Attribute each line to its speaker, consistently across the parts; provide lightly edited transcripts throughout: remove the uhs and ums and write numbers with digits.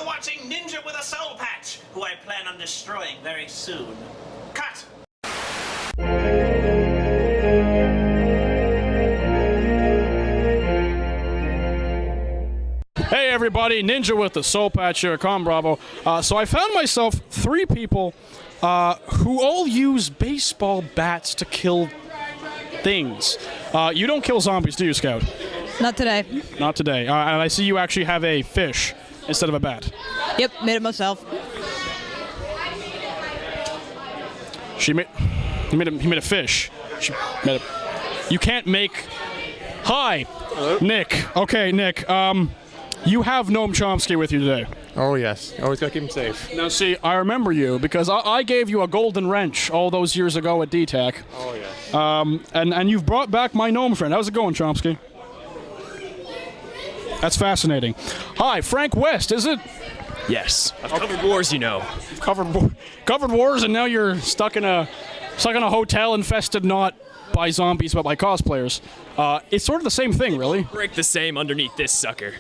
Speaker 1: Watching Ninja with a Soul Patch, who I plan on destroying very soon. Cut!
Speaker 2: Hey everybody, Ninja with the Soul Patch here, Bravo. So I found myself 3 people who all use baseball bats to kill things. You don't kill zombies, do you, Scout?
Speaker 3: Not today.
Speaker 2: Not today. And I see you actually have a fish instead of a bat.
Speaker 3: Yep, made it myself.
Speaker 2: He made a fish. You can't make... Hi, hello? Nick. Okay, Nick. You have Noam Chomsky with you today.
Speaker 4: Oh, yes. Always gotta keep him safe.
Speaker 2: Now, see, I remember you because I gave you a golden wrench all those years ago at DTAC.
Speaker 4: Oh, yes.
Speaker 2: And you've brought back my gnome friend. How's it going, Chomsky? That's fascinating. Hi, Frank West, is it?
Speaker 5: Yes. I've covered wars, you know.
Speaker 2: You've covered wars, and now you're stuck in a hotel infested not by zombies but by cosplayers. It's sort of the same thing, really.
Speaker 5: Break the same underneath this sucker.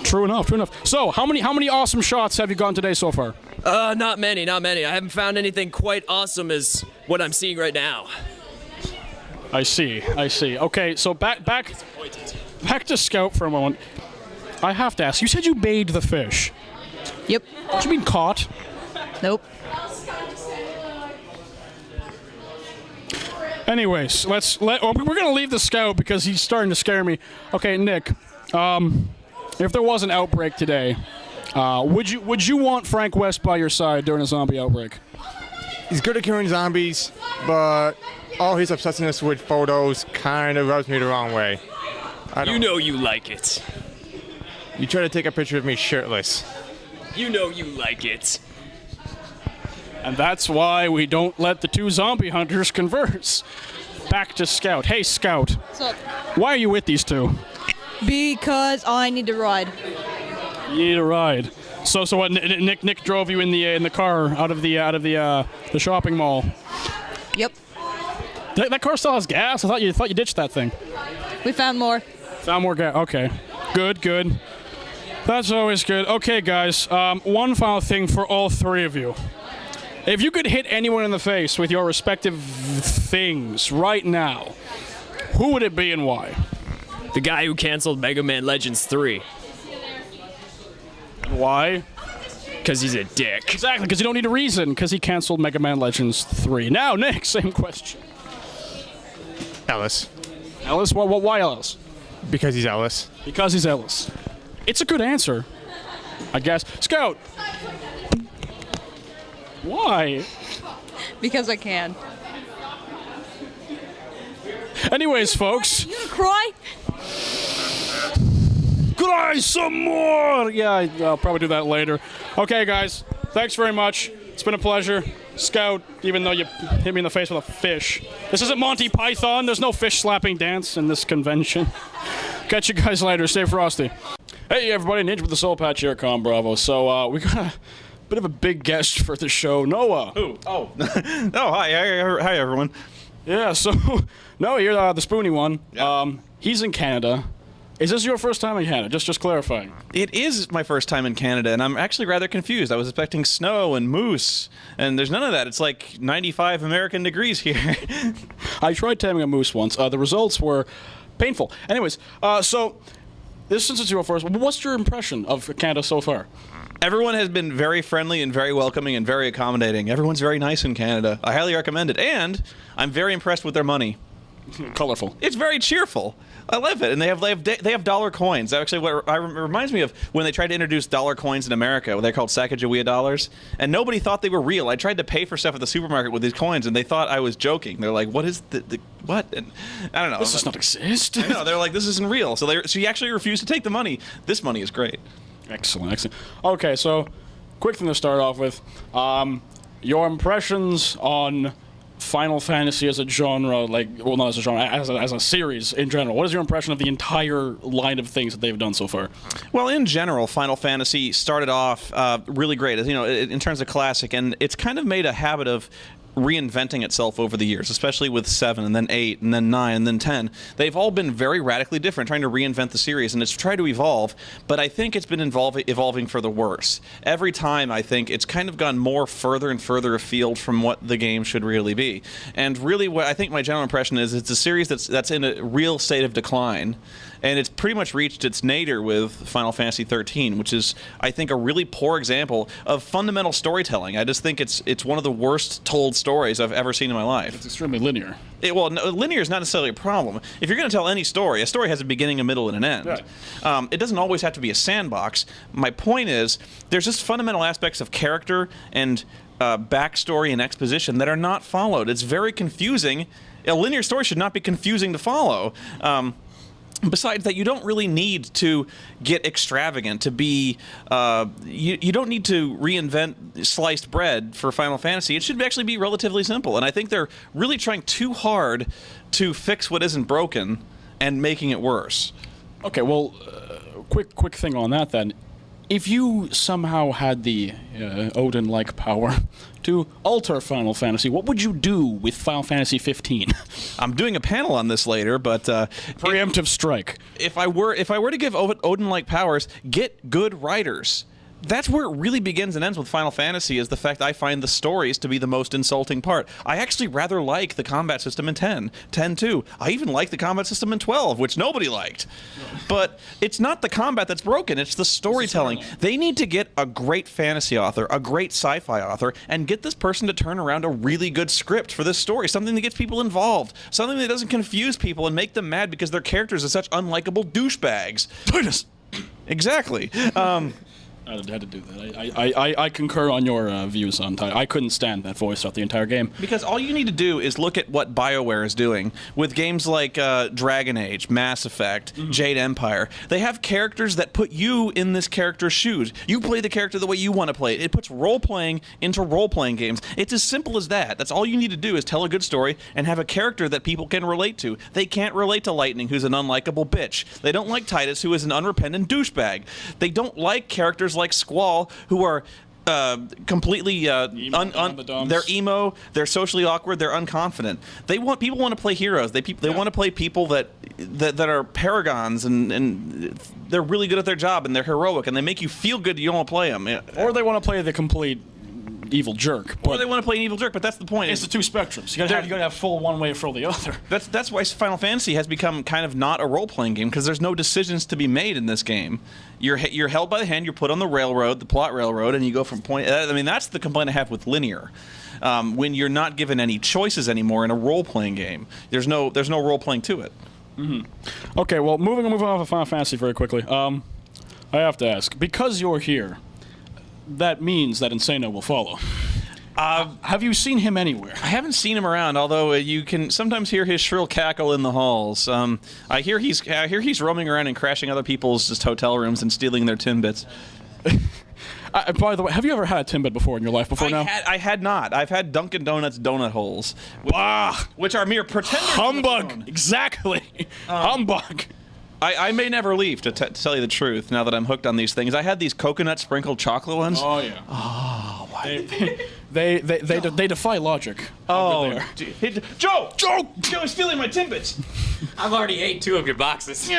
Speaker 2: True enough, true enough. So, how many awesome shots have you gotten today so far?
Speaker 5: Not many. I haven't found anything quite awesome as what I'm seeing right now.
Speaker 2: I see. Okay, so back to Scout for a moment. I have to ask, you said you made the fish.
Speaker 3: Yep.
Speaker 2: What do you mean caught?
Speaker 3: Nope.
Speaker 2: Anyways, we're gonna leave the Scout because he's starting to scare me. Okay, Nick, if there was an outbreak today, would you want Frank West by your side during a zombie outbreak?
Speaker 4: He's good at killing zombies, but all his obsessiveness with photos kind of rubs me the wrong way.
Speaker 5: You know you like it.
Speaker 4: You try to take a picture of me shirtless.
Speaker 5: You know you like it.
Speaker 2: And that's why we don't let the 2 zombie hunters converse. Back to Scout. Hey, Scout.
Speaker 3: What's up?
Speaker 2: Why are you with these 2?
Speaker 3: Because I need to ride.
Speaker 2: You need a ride. So what? Nick drove you in the car out of the shopping mall.
Speaker 3: Yep.
Speaker 2: That car still has gas. I thought you ditched that thing.
Speaker 3: We found more.
Speaker 2: Found more gas. Okay. Good. That's always good. Okay, guys. One final thing for all 3 of you. If you could hit anyone in the face with your respective things right now, who would it be and why?
Speaker 5: The guy who canceled Mega Man Legends 3.
Speaker 2: Why?
Speaker 5: Because he's a dick.
Speaker 2: Exactly, because you don't need a reason, because he canceled Mega Man Legends 3. Now, Nick, same question.
Speaker 4: Ellis.
Speaker 2: Ellis? Why Ellis?
Speaker 4: Because he's Ellis.
Speaker 2: Because he's Ellis. It's a good answer, I guess. Scout! Why?
Speaker 3: Because I can.
Speaker 2: Anyways, folks.
Speaker 3: You gonna cry?
Speaker 2: Cry some more! Yeah, I'll probably do that later. Okay, guys. Thanks very much. It's been a pleasure. Scout, even though you hit me in the face with a fish. This isn't Monty Python. There's no fish slapping dance in this convention. Catch you guys later. Stay frosty. Hey, everybody. Ninja with the Soul Patch here, Bravo. So, we got a bit of a big guest for the show. Noah.
Speaker 6: Who? Oh. Oh, hi, everyone.
Speaker 2: Yeah, so, Noah, you're the Spoony one.
Speaker 6: Yeah.
Speaker 2: He's in Canada. Is this your first time in Canada? Just clarifying.
Speaker 6: It is my first time in Canada, and I'm actually rather confused. I was expecting snow and moose, and there's none of that. It's like 95 American degrees here.
Speaker 2: I tried taming a moose once. The results were painful. Anyways, so, since it's your first, what's your impression of Canada so far?
Speaker 6: Everyone has been very friendly and very welcoming and very accommodating. Everyone's very nice in Canada. I highly recommend it, and I'm very impressed with their money.
Speaker 2: Colorful.
Speaker 6: It's very cheerful. I love it, and they have dollar coins. Actually, it reminds me of when they tried to introduce dollar coins in America. They're called Sacagawea dollars, and nobody thought they were real. I tried to pay for stuff at the supermarket with these coins, and they thought I was joking. They're like, "What is the what?" And I don't know.
Speaker 2: This does not exist.
Speaker 6: I know. They're like, "This isn't real." So he actually refused to take the money. This money is great.
Speaker 2: Excellent. Okay, so quick thing to start off with. Your impressions on Final Fantasy as a genre, not as a genre, as a series in general. What is your impression of the entire line of things that they've done so far?
Speaker 6: Well, in general, Final Fantasy started off really great, in terms of classic, and it's kind of made a habit of reinventing itself over the years, especially with 7 and then 8 and then 9 and then 10. They've all been very radically different, trying to reinvent the series, and it's tried to evolve, but I think it's been evolving for the worse. Every time, I think, it's kind of gone more further and further afield from what the game should really be. And really, what I think my general impression is it's a series that's in a real state of decline, and it's pretty much reached its nadir with Final Fantasy 13, which is, I think, a really poor example of fundamental storytelling. I just think it's one of the worst told stories I've ever seen in my life.
Speaker 2: It's extremely linear.
Speaker 6: No, linear is not necessarily a problem. If you're going to tell any story, a story has a beginning, a middle, and an end.
Speaker 2: Right.
Speaker 6: It doesn't always have to be a sandbox. My point is, there's just fundamental aspects of character and backstory and exposition that are not followed. It's very confusing. A linear story should not be confusing to follow. Besides that, you don't really need to get extravagant to be... you don't need to reinvent sliced bread for Final Fantasy. It should actually be relatively simple. And I think they're really trying too hard to fix what isn't broken and making it worse.
Speaker 2: Okay, well, quick thing on that then. If you somehow had the Odin-like power to alter Final Fantasy, what would you do with Final Fantasy 15?
Speaker 6: I'm doing a panel on this later, but
Speaker 2: Preemptive strike.
Speaker 6: if I were to give Odin-like powers, get good writers. That's where it really begins and ends with Final Fantasy, is the fact I find the stories to be the most insulting part. I actually rather like the combat system in 10. 10 too. I even like the combat system in 12, which nobody liked. But it's not the combat that's broken, it's the storytelling. They need to get a great fantasy author, a great sci-fi author, and get this person to turn around a really good script for this story, something that gets people involved, something that doesn't confuse people and make them mad because their characters are such unlikable douchebags.
Speaker 2: Titus!
Speaker 6: Exactly.
Speaker 2: I had to do that. I concur on your views on Titus. I couldn't stand that voice throughout the entire game.
Speaker 6: Because all you need to do is look at what BioWare is doing with games like Dragon Age, Mass Effect, Jade Empire. They have characters that put you in this character's shoes. You play the character the way you want to play it. It puts role-playing into role-playing games. It's as simple as that. That's all you need to do is tell a good story and have a character that people can relate to. They can't relate to Lightning, who's an unlikable bitch. They don't like Titus, who is an unrepentant douchebag. They don't like characters like Squall, who are completely they're emo, they're socially awkward, they're unconfident. People want to play heroes. They want to play people that are paragons and they're really good at their job and they're heroic and they make you feel good. You don't want to play them,
Speaker 2: or they want to play the complete evil jerk.
Speaker 6: Or they want to play an evil jerk. But that's the point.
Speaker 2: It's the two spectrums. You gotta have full one way or full the other.
Speaker 6: That's why Final Fantasy has become kind of not a role-playing game, because there's no decisions to be made in this game. You're held by the hand. You're put on the railroad, the plot railroad, and you go from point. I mean, that's the complaint I have with linear. When you're not given any choices anymore in a role-playing game, there's no role-playing to it.
Speaker 2: Mm-hmm. Okay, well, moving on to Final Fantasy very quickly. I have to ask, because you're here, that means that Insano will follow. Have you seen him anywhere?
Speaker 6: I haven't seen him around, although you can sometimes hear his shrill cackle in the halls. I hear he's roaming around and crashing other people's just hotel rooms and stealing their Timbits.
Speaker 2: By the way, have you ever had a Timbit before in your life now?
Speaker 6: I had not. I've had Dunkin' Donuts donut holes, which are mere pretenders.
Speaker 2: Humbug! Exactly. Humbug.
Speaker 6: I may never leave, to tell you the truth, now that I'm hooked on these things. I had these coconut sprinkled chocolate ones.
Speaker 2: Oh, yeah.
Speaker 6: Oh, why?
Speaker 2: They defy logic.
Speaker 6: Oh, Joe! Joe's stealing my Timbits!
Speaker 7: I've already ate 2 of your boxes.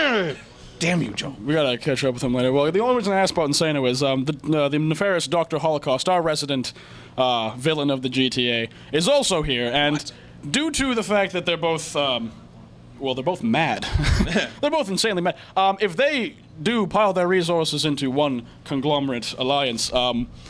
Speaker 6: Damn you, Joe.
Speaker 2: We gotta catch up with him later. Well, the only reason I asked about Insano is the nefarious Dr. Holocaust, our resident villain of the GTA, is also here, and due to the fact that they're both... they're both mad. They're both insanely mad. If they do pile their resources into one conglomerate alliance,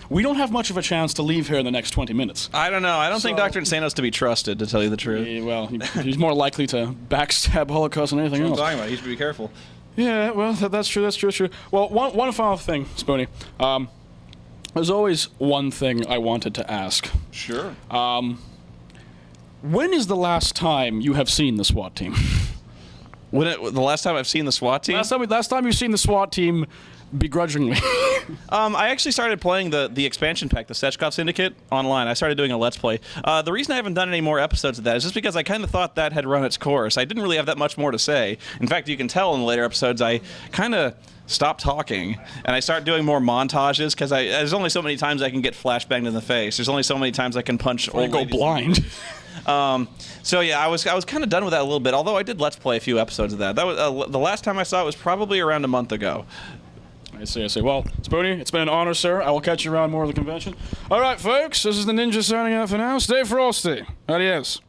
Speaker 2: we don't have much of a chance to leave here in the next 20 minutes.
Speaker 6: I don't know. I don't think Dr. Insano's to be trusted, to tell you the truth.
Speaker 2: Well, he's more likely to backstab Holocaust than anything else.
Speaker 6: That's what I'm talking about. He should be careful.
Speaker 2: Yeah, well, that's true. That's true. Well, one final thing, Spoony. There's always one thing I wanted to ask.
Speaker 6: Sure.
Speaker 2: When is the last time you have seen the SWAT team?
Speaker 6: The last time I've seen the SWAT team?
Speaker 2: Last time you've seen the SWAT team begrudgingly.
Speaker 6: I actually started playing the expansion pack, the Sechkov Syndicate, online. I started doing a Let's Play. The reason I haven't done any more episodes of that is just because I kind of thought that had run its course. I didn't really have that much more to say. In fact, you can tell in the later episodes I kind of stopped talking, and I start doing more montages because there's only so many times I can get flashbanged in the face. There's only so many times I can punch old
Speaker 2: Go
Speaker 6: ladies.
Speaker 2: blind.
Speaker 6: So yeah, I was kind of done with that a little bit. Although I did Let's Play a few episodes of that. That was the last time I saw it was probably around a month ago.
Speaker 2: I see. Well, Spoony, it's been an honor, sir. I will catch you around more of the convention. All right, folks, this is the Ninja signing out for now. Stay frosty. Adios.